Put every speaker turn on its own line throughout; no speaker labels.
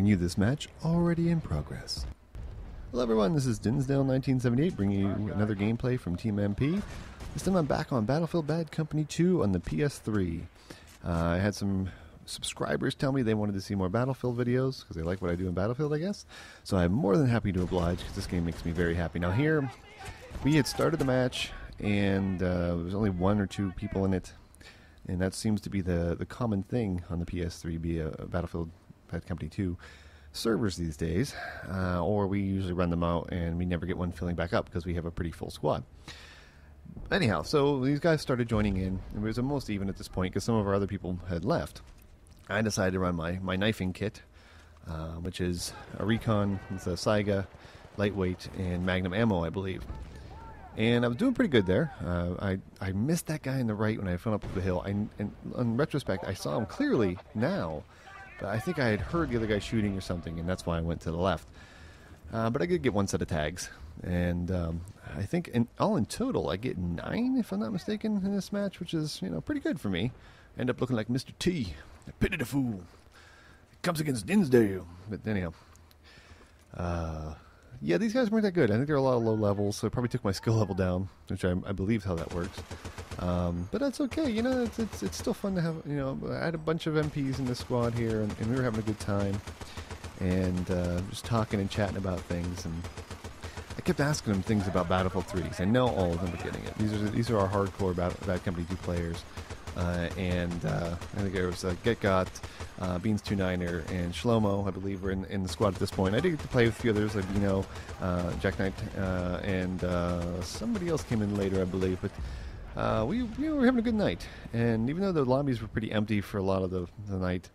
bring you this match already in progress. Hello everyone, this is Dinsdale1978 bringing you another gameplay from Team MP. This time I'm back on Battlefield Bad Company 2 on the PS3. I had some subscribers tell me they wanted to see more Battlefield videos because they like what I do in Battlefield, I guess. So I'm more than happy to oblige because this game makes me very happy. Now here, we had started the match and there was only one or two people in it. And that seems to be the common thing on the PS3, be a Battlefield Bad Company 2 servers these days, or we usually run them out and we never get one filling back up because we have a pretty full squad. Anyhow, so these guys started joining in, and it was almost even at this point because some of our other people had left. I decided to run my knifing kit, which is a Recon with a Saiga, lightweight, and Magnum ammo, I believe. And I was doing pretty good there. I missed that guy on the right when I went up the hill. And in retrospect, I saw him clearly now. But I think I had heard the other guy shooting or something, and that's why I went to the left. But I did get one set of tags. And I think all in total, I get 9, if I'm not mistaken, in this match, which is, pretty good for me. End up looking like Mr. T. I pity the fool. It comes against Dinsdale. But anyhow. Yeah, these guys weren't that good. I think they're a lot of low levels, so I probably took my skill level down, which I believe is how that works. But that's okay, it's still fun to have, I had a bunch of MPs in the squad here, and we were having a good time, and just talking and chatting about things, and I kept asking them things about Battlefield 3, because I know all of them are getting it. These are our hardcore Bad Company 2 players. I think there was GetGot, Beans29er, and Shlomo, I believe, were in the squad at this point. I did get to play with a few others, like Jack Knight, and somebody else came in later, I believe. But we were having a good night. And even though the lobbies were pretty empty for a lot of the night,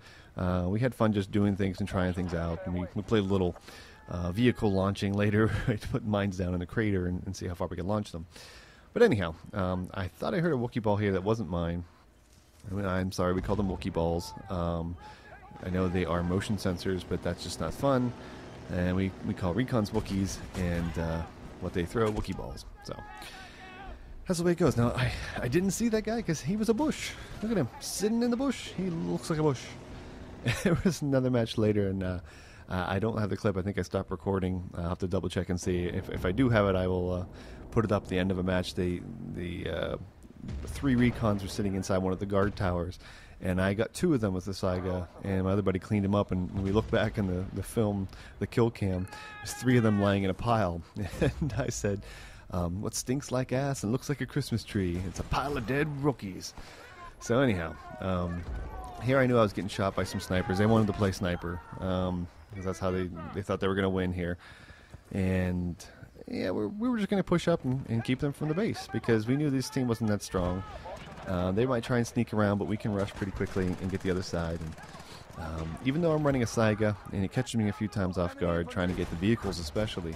we had fun just doing things and trying things out. And we played a little vehicle launching later, to put mines down in the crater and see how far we could launch them. But anyhow, I thought I heard a Wookiee ball here that wasn't mine. I'm sorry, we call them Wookiee balls. I know they are motion sensors, but that's just not fun. And we call Recons Wookiees, and what they throw, Wookiee balls. So that's the way it goes. Now, I didn't see that guy because he was a bush. Look at him, sitting in the bush. He looks like a bush. There was another match later, and I don't have the clip. I think I stopped recording. I'll have to double check and see. If I do have it, I will put it up at the end of a match. The 3 Recons were sitting inside one of the guard towers, and I got 2 of them with the Saiga, and my other buddy cleaned them up, and when we look back in the film, the kill cam, there's 3 of them lying in a pile, and I said, what stinks like ass and looks like a Christmas tree? It's a pile of dead rookies. So anyhow, here I knew I was getting shot by some snipers. They wanted to play sniper, because that's how they thought they were going to win here, and yeah, we were just going to push up and keep them from the base because we knew this team wasn't that strong. They might try and sneak around, but we can rush pretty quickly and get the other side. And even though I'm running a Saiga and it catches me a few times off guard, trying to get the vehicles especially,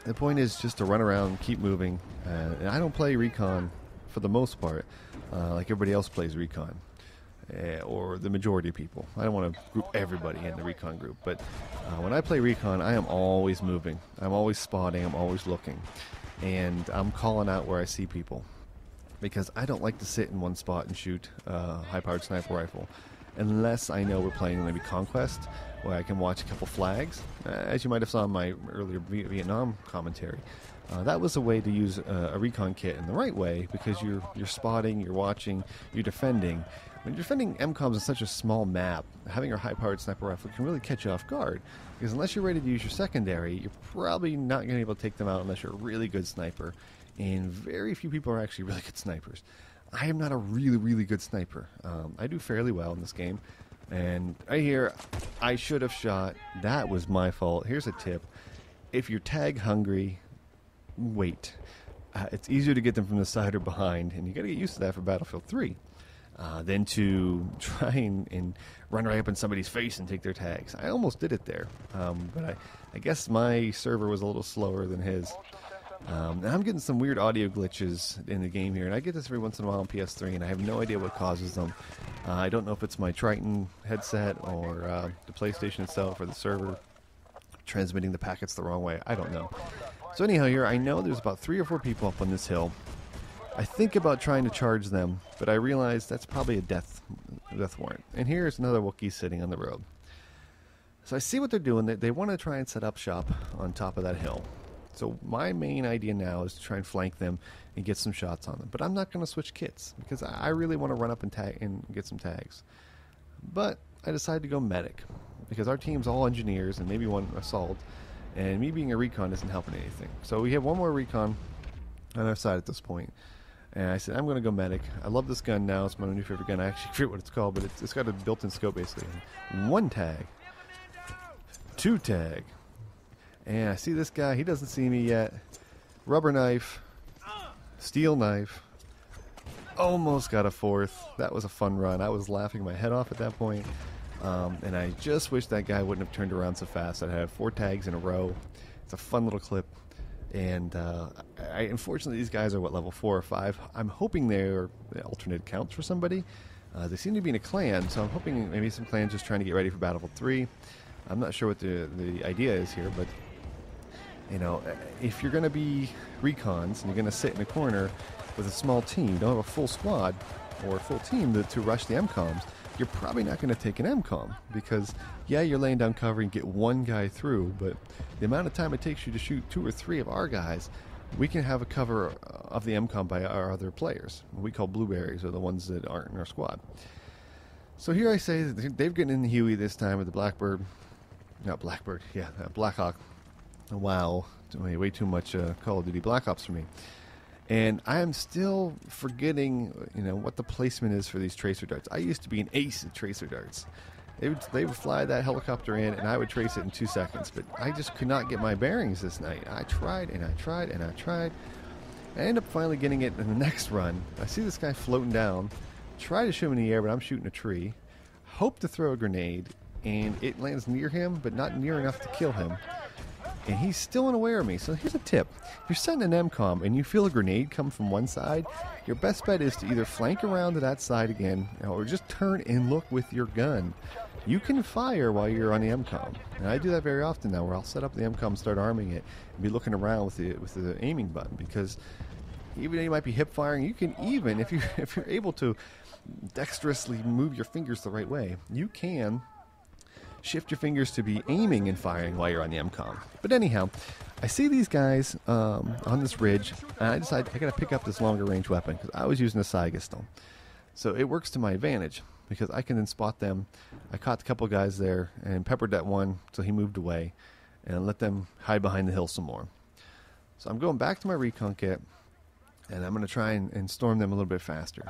the point is just to run around, keep moving. And I don't play Recon for the most part like everybody else plays Recon. Or the majority of people. I don't want to group everybody in the Recon group, but when I play Recon, I am always moving. I'm always spotting. I'm always looking. And I'm calling out where I see people. Because I don't like to sit in one spot and shoot a high-powered sniper rifle. Unless I know we're playing maybe Conquest, where I can watch a couple flags. As you might have saw in my earlier Vietnam commentary. That was a way to use a Recon kit in the right way, because you're spotting, you're watching, you're defending. When you're defending MCOMs on such a small map, having a high-powered sniper rifle can really catch you off guard. Because unless you're ready to use your secondary, you're probably not going to be able to take them out unless you're a really good sniper. And very few people are actually really good snipers. I am not a really, really good sniper. I do fairly well in this game. And right here, I should have shot. That was my fault. Here's a tip. If you're tag hungry, wait. It's easier to get them from the side or behind, and you got to get used to that for Battlefield 3. Than to try and run right up in somebody's face and take their tags. I almost did it there, but I guess my server was a little slower than his. And I'm getting some weird audio glitches in the game here, and I get this every once in a while on PS3, and I have no idea what causes them. I don't know if it's my Triton headset or the PlayStation itself or the server transmitting the packets the wrong way. I don't know. So anyhow, here I know there's about 3 or 4 people up on this hill. I think about trying to charge them, but I realize that's probably a death warrant. And here's another Wookiee sitting on the road. So I see what they're doing. They want to try and set up shop on top of that hill. So my main idea now is to try and flank them and get some shots on them. But I'm not going to switch kits because I really want to run up and tag and get some tags. But I decided to go medic because our team's all engineers and maybe one assault. And me being a recon isn't helping anything. So we have one more recon on our side at this point. And I said, I'm going to go medic. I love this gun now. It's my new favorite gun. I actually forget what it's called, but it's got a built-in scope basically. 1 tag. 2 tag. And I see this guy. He doesn't see me yet. Rubber knife. Steel knife. Almost got a 4th. That was a fun run. I was laughing my head off at that point. And I just wish that guy wouldn't have turned around so fast. I'd have 4 tags in a row. It's a fun little clip. And unfortunately, these guys are, level 4 or 5. I'm hoping they're alternate accounts for somebody. They seem to be in a clan, so I'm hoping maybe some clans just trying to get ready for Battlefield 3. I'm not sure what the idea is here, but you know, if you're going to be recons and you're going to sit in a corner with a small team, you don't have a full squad or a full team to rush the MCOMs, you're probably not going to take an MCOM because, yeah, you're laying down cover and get one guy through, but the amount of time it takes you to shoot 2 or 3 of our guys, we can have a cover of the MCOM by our other players. What we call blueberries, or the ones that aren't in our squad. So here I say that they've gotten in the Huey this time with the Blackbird. Not Blackbird, yeah, Blackhawk. Wow, way too much Call of Duty Black Ops for me. And I am still forgetting, you know, what the placement is for these tracer darts. I used to be an ace at tracer darts. They would fly that helicopter in, and I would trace it in 2 seconds. But I just could not get my bearings this night. I tried, and I tried, and I tried. I ended up finally getting it in the next run. I see this guy floating down. Try to shoot him in the air, but I'm shooting a tree. Hope to throw a grenade, and it lands near him, but not near enough to kill him. And he's still unaware of me. So here's a tip. If you're setting an MCOM and you feel a grenade come from one side, your best bet is to either flank around to that side again, or just turn and look with your gun. You can fire while you're on the MCOM. And I do that very often now, where I'll set up the MCOM, start arming it, and be looking around with the aiming button, because even though you might be hip firing, you can even, if you're able to dexterously move your fingers the right way, you can shift your fingers to be aiming and firing while you're on the MCOM. But anyhow, I see these guys on this ridge, and I decide I gotta pick up this longer range weapon because I was using a Saigaston. So it works to my advantage because I can then spot them. I caught a couple guys there and peppered that one so he moved away, and let them hide behind the hill some more. So I'm going back to my recon kit, and I'm going to try and storm them a little bit faster.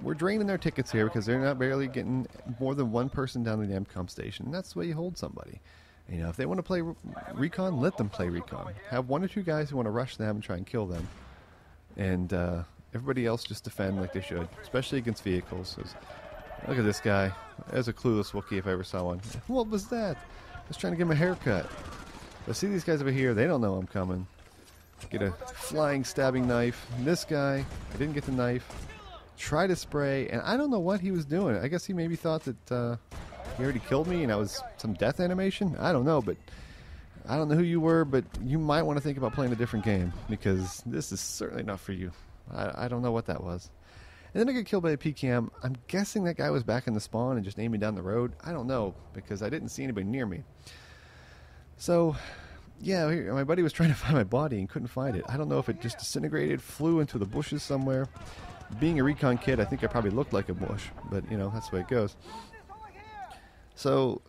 We're draining their tickets here because they're not barely getting more than one person down to the MCOM station. And that's the way you hold somebody. You know, if they want to play recon, let them play recon. Have 1 or 2 guys who want to rush them and try and kill them. And everybody else just defend like they should, especially against vehicles. Look at this guy. There's a clueless Wookiee if I ever saw one. What was that? I was trying to give him a haircut. But see these guys over here, they don't know I'm coming. Get a flying stabbing knife. And this guy, I didn't get the knife. Try to spray, and I don't know what he was doing. I guess he maybe thought that he already killed me and I was some death animation. I don't know, but I don't know who you were, but you might want to think about playing a different game because this is certainly not for you. I don't know what that was. And then I got killed by a PKM. I'm guessing that guy was back in the spawn and just aiming down the road. I don't know because I didn't see anybody near me. So yeah, my buddy was trying to find my body and couldn't find it. I don't know if it just disintegrated, flew into the bushes somewhere. Being a recon kid, I think I probably looked like a bush, but you know, that's the way it goes. So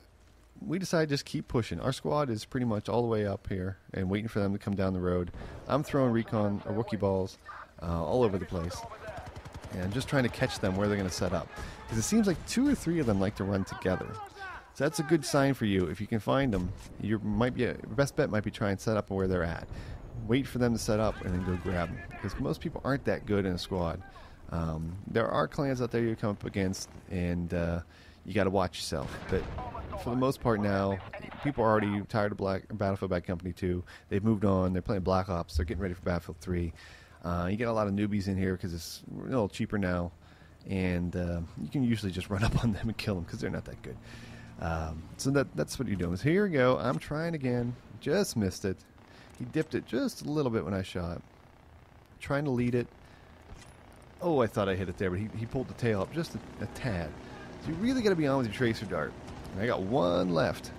we decided to just keep pushing. Our squad is pretty much all the way up here and waiting for them to come down the road. I'm throwing recon or Wookiee balls all over the place and just trying to catch them where they're going to set up, because it seems like 2 or 3 of them like to run together. So that's a good sign for you. If you can find them, your best bet might be try and set up where they're at. Wait for them to set up and then go grab them, because most people aren't that good in a squad. There are clans out there you come up against, and you got to watch yourself. But for the most part now, people are already tired of Battlefield Bad Company 2. They've moved on. They're playing Black Ops. They're getting ready for Battlefield 3. You get a lot of newbies in here because it's a little cheaper now, and you can usually just run up on them and kill them because they're not that good. So that's what you're doing. So here we go. I'm trying again. Just missed it. He dipped it just a little bit when I shot. Trying to lead it. Oh, I thought I hit it there, but he pulled the tail up just a tad. So you really got to be on with your tracer dart. And I got 1 left.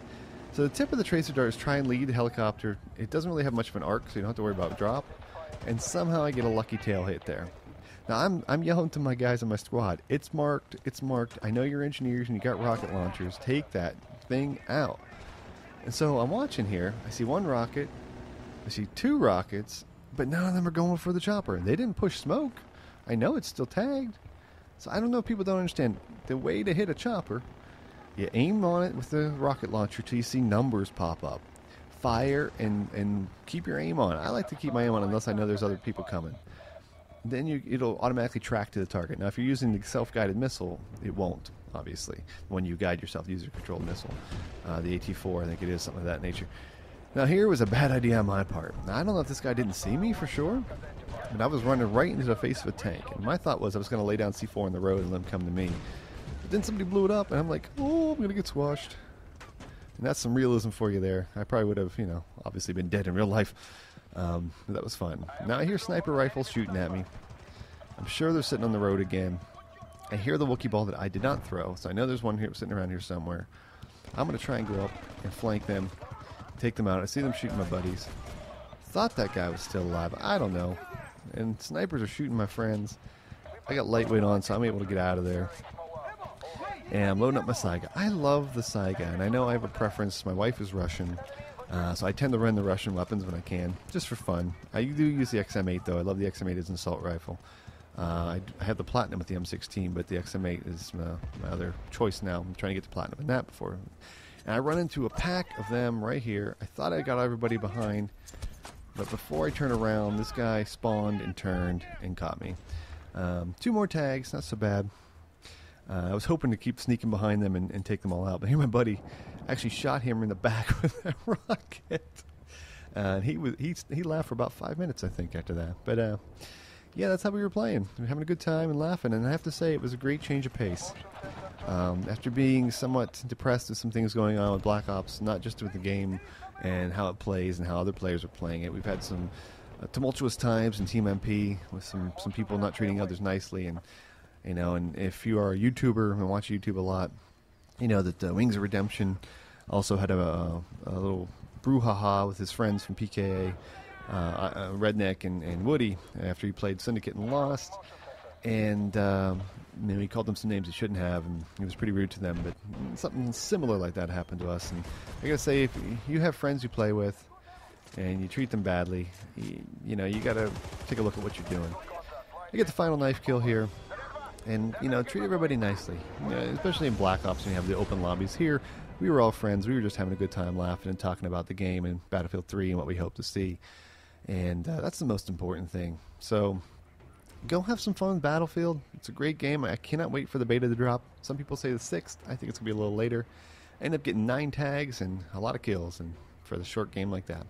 So the tip of the tracer dart is try and lead the helicopter. It doesn't really have much of an arc, so you don't have to worry about drop. And somehow I get a lucky tail hit there. Now I'm yelling to my guys in my squad. It's marked. It's marked. I know you're engineers and you got rocket launchers. Take that thing out. And so I'm watching here. I see one rocket. I see two rockets, but none of them are going for the chopper. They didn't push smoke. I know it's still tagged. So I don't know if people don't understand. The way to hit a chopper, you aim on it with the rocket launcher till you see numbers pop up. Fire and keep your aim on. I like to keep my aim on unless I know there's other people coming. Then it'll automatically track to the target. Now if you're using the self-guided missile, it won't, obviously, when you guide yourself, the user-controlled missile. The AT-4, I think it is, something of that nature. Now here was a bad idea on my part. Now I don't know if this guy didn't see me for sure, but I was running right into the face of a tank. And my thought was I was going to lay down C4 on the road and let him come to me. But then somebody blew it up, and I'm like, oh, I'm going to get squashed. And that's some realism for you there. I probably would have, obviously been dead in real life. That was fun. Now I hear sniper rifles shooting at me. I'm sure they're sitting on the road again. I hear the Wookiee ball that I did not throw, so I know there's one here sitting around here somewhere. I'm going to try and go up and flank them, take them out. I see them shooting my buddies. Thought that guy was still alive. I don't know. And snipers are shooting my friends. I got lightweight on, so I'm able to get out of there. And I'm loading up my Saiga. I love the Saiga, and I know I have a preference. My wife is Russian, so I tend to run the Russian weapons when I can, just for fun. I do use the XM8, though. I love the XM8 as an assault rifle. I have the Platinum with the M16, but the XM8 is my other choice now. I'm trying to get the Platinum in that before. And I run into a pack of them right here. I thought I got everybody behind, but before I turn around, this guy spawned and turned and caught me. 2 more tags, not so bad. I was hoping to keep sneaking behind them and take them all out, but here my buddy actually shot him in the back with that rocket. And he laughed for about 5 minutes, I think, after that. But yeah, that's how we were playing. We were having a good time and laughing, and I have to say it was a great change of pace. After being somewhat depressed with some things going on with Black Ops, not just with the game and how it plays and how other players are playing it, we've had some tumultuous times in Team MP with some people not treating others nicely, and and if you are a YouTuber and watch YouTube a lot, you know that Wings of Redemption also had a little brouhaha with his friends from PKA, Redneck and Woody, after he played Syndicate and lost. And he called them some names he shouldn't have, and he was pretty rude to them. But something similar like that happened to us. And I gotta say, if you have friends you play with and you treat them badly, you gotta take a look at what you're doing. I get the final knife kill here. And, treat everybody nicely, especially in Black Ops when you have the open lobbies. Here, we were all friends. We were just having a good time laughing and talking about the game and Battlefield 3 and what we hope to see. And that's the most important thing. So, go have some fun with Battlefield. It's a great game. I cannot wait for the beta to drop. Some people say the 6th. I think it's going to be a little later. I end up getting 9 tags and a lot of kills and for the short game like that.